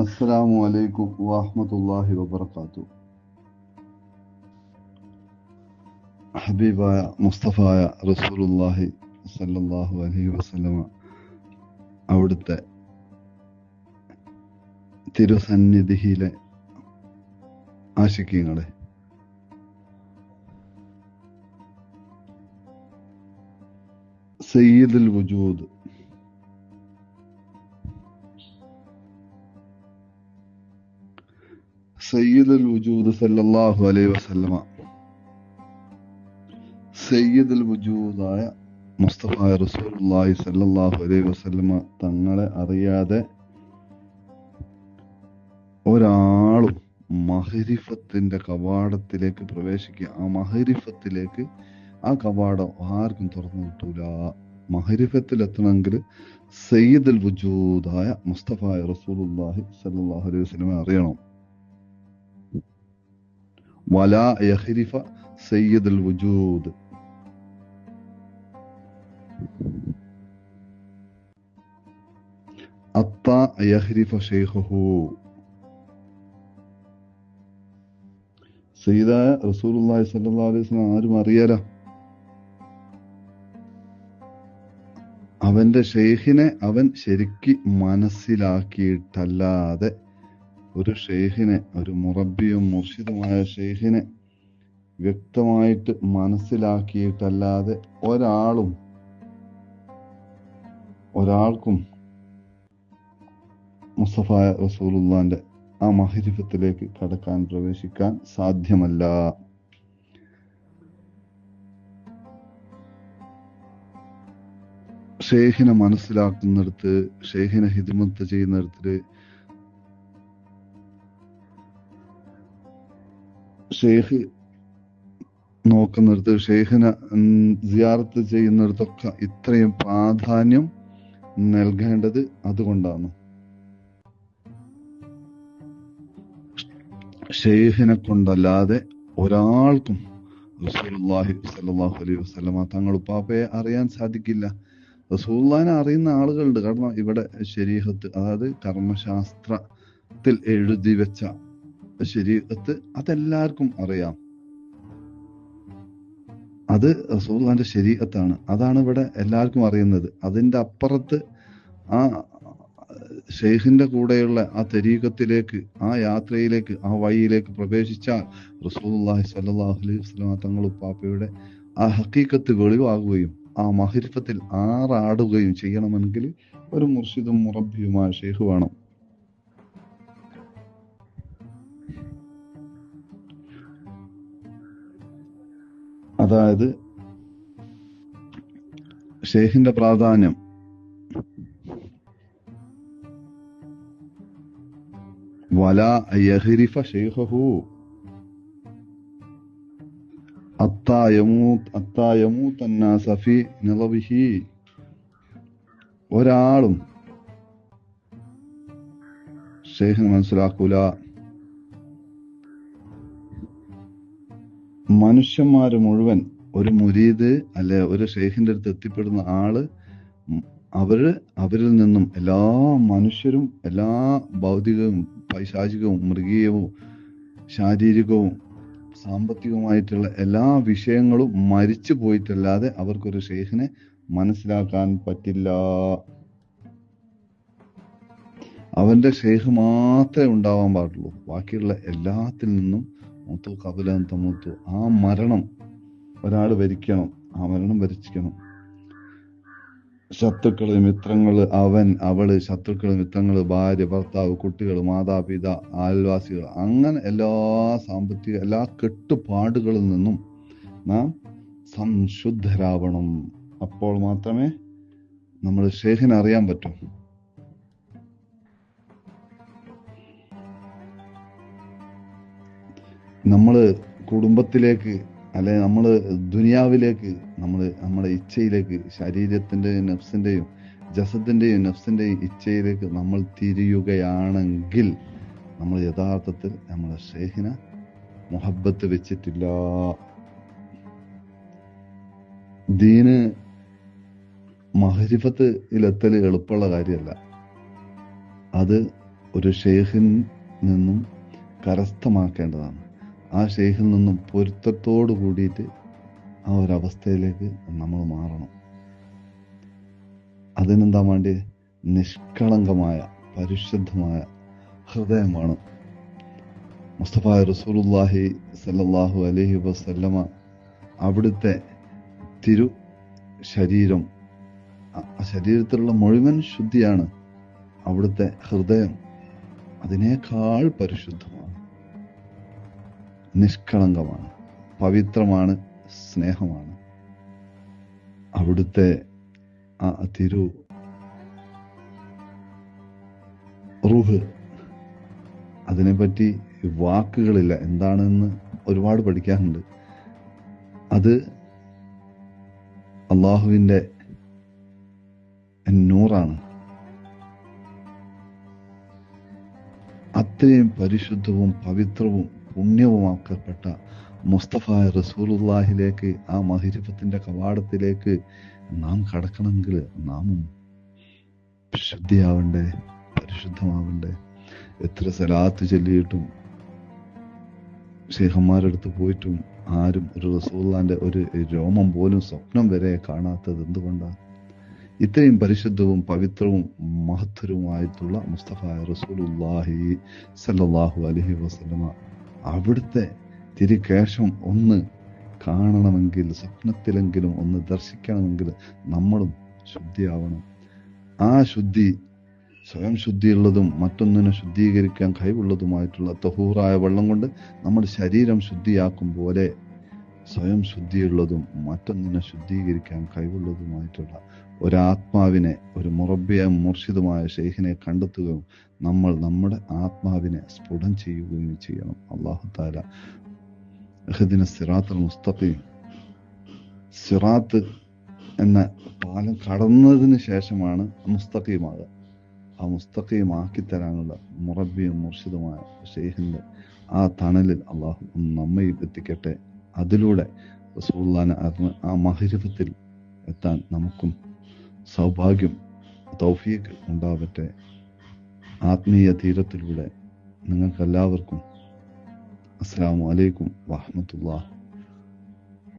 അസ്സലാമു അലൈക്കും വറഹ്മത്തുള്ളാഹി വബറകാതുഹു. ഹബീബായ മുസ്തഫായ റസൂലുള്ളാഹി സല്ലല്ലാഹു അലൈഹി വസല്ലമ അവിടുത്തെ തിരുസന്നിധിയിലെ ആശിക്കീങ്ങളെ, സയ്യിദുൽ വജൂദ് സയ്യിദുൽ വജൂദ് സല്ലല്ലാഹു അലൈഹി വസല്ലമ, സയ്യിദുൽ വജൂദായ മുസ്തഫായ റസൂലുള്ളാഹി സല്ലല്ലാഹു അലൈഹി വസല്ലമ തങ്ങളെ അറിയാതെ ഒരാളും മഹരിഫത്തിന്റെ കവാടത്തിലേക്ക് പ്രവേശിക്കുക. ആ മഹരിഫത്തിലേക്ക് ആ കവാടം ആർക്കും തുറന്നു കിട്ടൂല. മഹരിഫത്തിലെത്തണമെങ്കിൽ സയ്യിദുൽ വജൂദായ മുസ്തഫായ റസൂലുള്ളാഹി സല്ലല്ലാഹു അലൈഹി വസല്ലമ അറിയണം. വലാ യഖ്രിഫ സയ്യിദുൽ വജൂദ്. അത്താ യഖ്രിഫ ശൈഖുഹു. സയ്യിദായ റസൂലുള്ളാഹി സ്വല്ലല്ലാഹു അലൈഹി വസല്ലം ആരും അറിയാല. അവന്റെ ഷെയ്ഖിനെ അവൻ ശരിക്ക് മനസ്സിലാക്കിയിട്ടല്ലാതെ, ഒരു ഷെയ്ഖിനെ, ഒരു മുറബിയും മുർഷിദുമായ ഷെയ്ഖിനെ വ്യക്തമായിട്ട് മനസ്സിലാക്കിയിട്ടല്ലാതെ ഒരാൾക്കും മുസ്തഫായ റസൂലുള്ളാന്റെ ആ മഹരിഫത്തിലേക്ക് കടക്കാൻ, പ്രവേശിക്കാൻ സാധ്യമല്ല. ഷെയ്ഖിനെ മനസ്സിലാക്കുന്നിടത്ത്, ഷെയ്ഖിനെ ഹിദ്മത്ത് ചെയ്യുന്നിടത്ത്, ഷെയ്ഖ് നോക്കുന്നിടത്ത്, ഷെയ്ഖിനെ സിയാറത്ത് ചെയ്യുന്നിടത്തൊക്കെ ഇത്രയും പ്രാധാന്യം നൽകേണ്ടത് അതുകൊണ്ടാണ്. ഷെയ്ഖിനെ കൊണ്ടല്ലാതെ ഒരാൾക്കും റസൂലുള്ളാഹി സ്വല്ലല്ലാഹു അലൈഹി വസല്ലമ തങ്ങൾ ഉപ്പാപ്പയെ അറിയാൻ സാധിക്കില്ല. റസൂലുള്ളാഹിനെ അറിയുന്ന ആളുകളുണ്ട്. കാരണം ഇവിടെ ശരീഅത്ത്, അതായത് കർമ്മശാസ്ത്രത്തിൽ എഴുതി വെച്ച ശരീഅത്ത് അതെല്ലാവർക്കും അറിയാം. അത് റസൂലുള്ളാഹിന്റെ ശരീഅത്താണ്. അതാണ് ഇവിടെ എല്ലാവർക്കും അറിയുന്നത്. അതിന്റെ അപ്പുറത്ത് ആ ഷെയ്ഖിന്റെ കൂടെയുള്ള ആ തരീഖത്തിലേക്ക്, ആ യാത്രയിലേക്ക്, ആ വഴിയിലേക്ക് പ്രവേശിച്ചാൽ റസൂലുള്ളാഹി സ്വല്ലല്ലാഹു അലൈഹി വസല്ലമ തങ്ങൾ ഉപ്പാപ്പയുടെ ആ ഹഖീഖത്ത് വെളിവാകുകയും ആ മഹരിഫത്തിൽ ആറാടുകയും ചെയ്യണമെങ്കിൽ ഒരു മുർഷിദും മുറബിയുമായ ഷെയ്ഖ് വേണം. അതായത് ഷെയ്ഖിന്റെ പ്രാധാന്യം വലാ യഖ്രിഫ ശൈഖഹു അത്താ യമൂത അന്നാസ ഫീ നിളബിഹി. ഒരാളും ഷെയ്ഖിനെ മനസ്സിലാക്കൂല. മനുഷ്യന്മാര് മുഴുവൻ ഒരു മുരീദ് അല്ലെ ഒരു ഷെയ്ഖിന്റെ അടുത്ത് എത്തിപ്പെടുന്ന ആള്, അവരിൽ നിന്നും എല്ലാ മനുഷ്യരും എല്ലാ ഭൗതികവും പൈശാചികവും മൃഗീയവും ശാരീരികവും സാമ്പത്തികവുമായിട്ടുള്ള എല്ലാ വിഷയങ്ങളും മരിച്ചു പോയിട്ടല്ലാതെ അവർക്കൊരു ഷെയ്ഖിനെ മനസ്സിലാക്കാൻ പറ്റില്ല. അവന്റെ ഷെയ്ഖ് മാത്രമേ ഉണ്ടാവാൻ പാടുള്ളൂ. ബാക്കിയുള്ള എല്ലാത്തിൽ നിന്നും മൂത്തു കബുലൻ തമൂത്തു, ആ മരണം ഒരാൾ വരിക്കണം. ആ മരണം വരിക്കണം. ശത്രുക്കള്, മിത്രങ്ങള്, അവള്, ശത്രുക്കള്, മിത്രങ്ങള്, ഭാര്യ, ഭർത്താവ്, കുട്ടികൾ, മാതാപിതാ, അയൽവാസികൾ, അങ്ങനെ എല്ലാ സാമ്പത്തിക എല്ലാ കെട്ടുപാടുകളിൽ നിന്നും നാം സംശുദ്ധരാവണം. അപ്പോൾ മാത്രമേ നമ്മൾ ഷെയ്ഖിനെ അറിയാൻ പറ്റൂ. നമ്മള് കുടുംബത്തിലേക്ക്, അല്ലെ നമ്മള് ദുനിയാവിലേക്ക്, നമ്മുടെ ഇച്ഛയിലേക്ക്, ശരീരത്തിന്റെയും നഫ്സിന്റെയും ജസദിന്റെയും നഫ്സിന്റെയും ഇച്ഛയിലേക്ക് നമ്മൾ തിരിയുകയാണെങ്കിൽ നമ്മൾ യഥാർത്ഥത്തിൽ നമ്മളെ ഷെയ്ഖിനെ മുഹബ്ബത്ത് വെച്ചിട്ടില്ല. ദീന് മഹരിഫത്തിലെത്തൽ എളുപ്പമുള്ള കാര്യമല്ല. അത് ഒരു ഷെയ്ഖിൽ നിന്നും കരസ്ഥമാക്കേണ്ടതാണ്. ആ ഷെയ്ഖിൽ നിന്നും പൊരുത്തത്തോട് കൂടിയിട്ട് ആ ഒരവസ്ഥയിലേക്ക് നമ്മൾ മാറണം. അതിനെന്താ വേണ്ടി? നിഷ്കളങ്കമായ പരിശുദ്ധമായ ഹൃദയമാണ്. മുസ്തഫ റസൂലുള്ളാഹി സല്ലല്ലാഹു അലൈഹി വസല്ലമ അവിടുത്തെ തിരു ശരീരം, ശരീരത്തിലുള്ള മുഴുവൻ ശുദ്ധിയാണ്. അവിടുത്തെ ഹൃദയം അതിനേക്കാൾ പരിശുദ്ധമാണ്, നിഷ്കളങ്കമാണ്, പവിത്രമാണ്, സ്നേഹമാണ്. അവിടുത്തെ ആ തിരു റൂഹ്, അതിനെപ്പറ്റി വാക്കുകളില്ല, എന്താണെന്ന് ഒരുപാട് പഠിക്കാനുണ്ട്. അത് അള്ളാഹുവിൻ്റെ നൂറാണ്. അത്രയും പരിശുദ്ധവും പവിത്രവും പുണ്യവുമാക്കപ്പെട്ട മുസ്തഫ റസൂലുള്ളാഹിലേക്ക്, ആ മഹരിഫത്തിന്റെ കവാടത്തിലേക്ക് നാം കടക്കണമെങ്കിൽ നാമും ശുദ്ധിയാവണ്ടേ, പരിശുദ്ധമാവണ്ടേ? എത്ര സലാത്ത് ചൊല്ലിയിട്ടും ശൈഖന്മാരടുത്ത് പോയിട്ടും ആരും ഒരു റസൂലുള്ളാഹിന്റെ ഒരു രോമം പോലും സ്വപ്നം വരെ കാണാത്തത് എന്തുകൊണ്ടാണ്? ഇത്രയും പരിശുദ്ധവും പവിത്രവും മഹത്തരവുമായിട്ടുള്ള മുസ്തഫ റസൂലുള്ളാഹി സല്ലല്ലാഹു അലൈഹി വസല്ലമ അവിടുത്തെ തിരുകേശം ഒന്ന് കാണണമെങ്കിൽ, സ്വപ്നത്തിലെങ്കിലും ഒന്ന് ദർശിക്കണമെങ്കിൽ നമ്മളും ശുദ്ധിയാവണം. ആ ശുദ്ധി സ്വയം ശുദ്ധിയുള്ളതും മറ്റൊന്നിനെ ശുദ്ധീകരിക്കാൻ കഴിവുള്ളതുമായിട്ടുള്ള തഹൂറായ വെള്ളം കൊണ്ട് നമ്മുടെ ശരീരം ശുദ്ധിയാക്കും പോലെ സ്വയം ശുദ്ധിയുള്ളതും മറ്റൊന്നിനെ ശുദ്ധീകരിക്കാൻ കഴിവുള്ളതുമായിട്ടുള്ള ഒരാത്മാവിനെ, ഒരു മുറബ്ബിയും മുർഷിദുമായ ഷെയ്ഖിനെ കണ്ടെത്തുകയും നമ്മൾ നമ്മുടെ ആത്മാവിനെ സ്ഫുടം ചെയ്യുകയും ചെയ്യണം. അല്ലാഹു തആല ഇഹ്ദിന സിറാത്തുൽ മുസ്തഖീം, സിറാത്ത് എന്ന പാലം കടന്നതിന് ശേഷമാണ് മുസ്തഖീമാകുക. ആ മുസ്തഖീമാക്കി തരാനുള്ള മുറബ്ബിയും മുർഷിദുമായ ഷെയ്ഖിന്റെ ആ തണലിൽ അള്ളാഹു നമ്മയും എത്തിക്കട്ടെ. അതിലൂടെ റസൂലുള്ളാഹിനെ അറിഞ്ഞ് ആ മഹരിഫത്തിൽ എത്താൻ നമുക്കും സൗഭാഗ്യം, തൗഫീഖ് ഉണ്ടാവട്ടെ. ആത്മീയ തീരത്തിലൂടെ നിങ്ങൾക്കെല്ലാവർക്കും അസ്സലാമു അലൈക്കും വറഹ്മത്തുള്ളാഹി